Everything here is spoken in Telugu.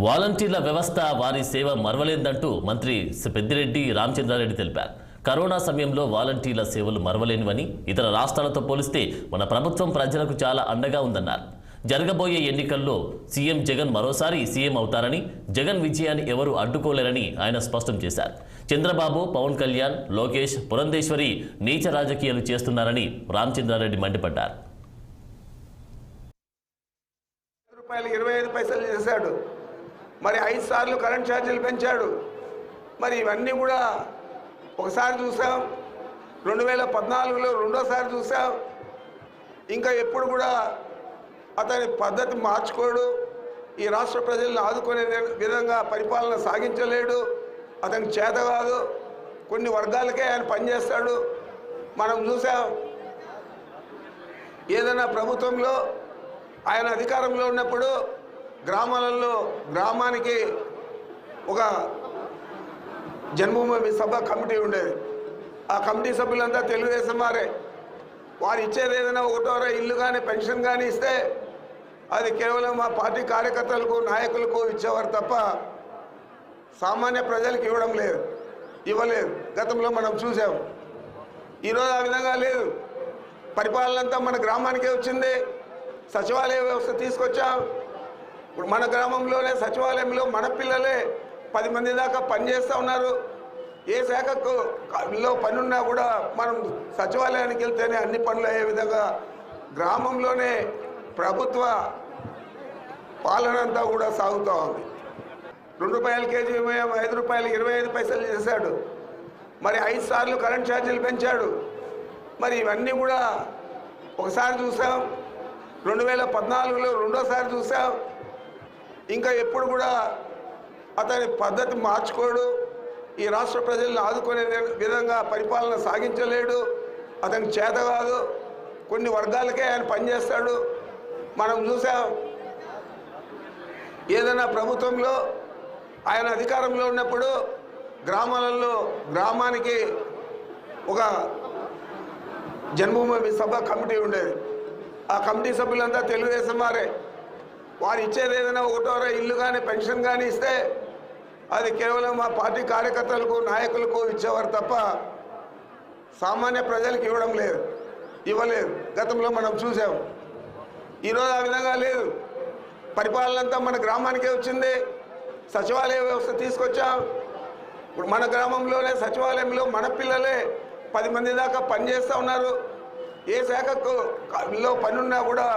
వాలంటీర్ల వ్యవస్థ వారి సేవ మరవలేదంటూ మంత్రి పెద్దిరెడ్డి రామచంద్రారెడ్డి తెలిపారు. కరోనా సమయంలో వాలంటీర్ల సేవలు మరవలేనివని, ఇతర రాష్ట్రాలతో పోలిస్తే మన ప్రభుత్వం ప్రజలకు చాలా అండగా ఉందన్నారు. జరగబోయే ఎన్నికల్లో సీఎం జగన్ మరోసారి సీఎం అవుతారని, జగన్ విజయాన్ని ఎవరూ అడ్డుకోలేరని ఆయన స్పష్టం చేశారు. చంద్రబాబు, పవన్ కళ్యాణ్, లోకేష్, పురంధేశ్వరి నీచ రాజకీయాలు చేస్తున్నారని రామచంద్రారెడ్డి మండిపడ్డారు. ₹25 చేశాడు, మరి 5 సార్లు కరెంట్ ఛార్జీలు పెంచాడు. మరి ఇవన్నీ కూడా ఒకసారి చూసాం, 2014లో రెండోసారి చూసాం. ఇంకా ఎప్పుడు కూడా అతని పద్ధతి మార్చుకోడు, ఈ రాష్ట్ర ప్రజలను ఆదుకునే విధంగా పరిపాలన సాగించలేడు, అతనికి చేత కాదు, కొన్ని వర్గాలకే ఆయన పనిచేస్తాడు. మనం చూసాం, ఏదైనా ప్రభుత్వంలో ఆయన అధికారంలో ఉన్నప్పుడు గ్రామాలలో గ్రామానికి ఒక జన్మభూమి సభ కమిటీ ఉండేది. ఆ కమిటీ సభ్యులంతా తెలుగుదేశం వారే. వారు ఇచ్చేది ఏదైనా ఒకటోర ఇల్లు కానీ పెన్షన్ కానీ ఇస్తే అది కేవలం మా పార్టీ కార్యకర్తలకు నాయకులకు ఇచ్చేవారు తప్ప సామాన్య ప్రజలకు ఇవ్వలేదు. గతంలో మనం చూసాం. ఈరోజు ఆ విధంగా లేదు. పరిపాలన అంతా మన గ్రామానికే వచ్చింది. సచివాలయ వ్యవస్థ తీసుకొచ్చాం. ఇప్పుడు మన గ్రామంలోనే సచివాలయంలో మన పిల్లలే 10 మంది దాకా పనిచేస్తూ ఉన్నారు. ఏ శాఖకు పని ఉన్నా కూడా మనం సచివాలయానికి వెళ్తేనే అన్ని పనులు అయ్యే విధంగా గ్రామంలోనే ప్రభుత్వ పాలన అంతా కూడా సాగుతూ ఉంది. ₹2 కేజీ బియ్యం ₹5 చేశాడు, మరి 5 సార్లు కరెంట్ ఛార్జీలు పెంచాడు. మరి ఇవన్నీ కూడా ఒకసారి చూసాం, 2014లో రెండోసారి చూసాం. ఇంకా ఎప్పుడు కూడా అతని పద్ధతి మార్చుకోడు, ఈ రాష్ట్ర ప్రజలను ఆదుకునే విధంగా పరిపాలన సాగించలేడు, అతనికి చేత కాదు, కొన్ని వర్గాలకే ఆయన పనిచేస్తాడు. మనం చూసాం, ఏదైనా ప్రభుత్వంలో ఆయన అధికారంలో ఉన్నప్పుడు గ్రామాలలో గ్రామానికి ఒక జన్మభూమి సభ కమిటీ ఉండేది. ఆ కమిటీ సభ్యులంతా తెలుగుదేశం వారే. వారు ఇచ్చేది ఏదైనా ఒకటోర ఇల్లు కానీ పెన్షన్ కానీ ఇస్తే అది కేవలం మా పార్టీ కార్యకర్తలకు నాయకులకు ఇచ్చేవారు తప్ప సామాన్య ప్రజలకు ఇవ్వలేదు. గతంలో మనం చూసాం. ఈరోజు ఆ విధంగా లేదు. పరిపాలన అంతా మన గ్రామానికే వచ్చింది. సచివాలయ వ్యవస్థ తీసుకొచ్చాం. ఇప్పుడు మన గ్రామంలోనే సచివాలయంలో మన పిల్లలే 10 మంది దాకా పనిచేస్తూ ఉన్నారు. ఏ శాఖకు పని ఉన్నా కూడా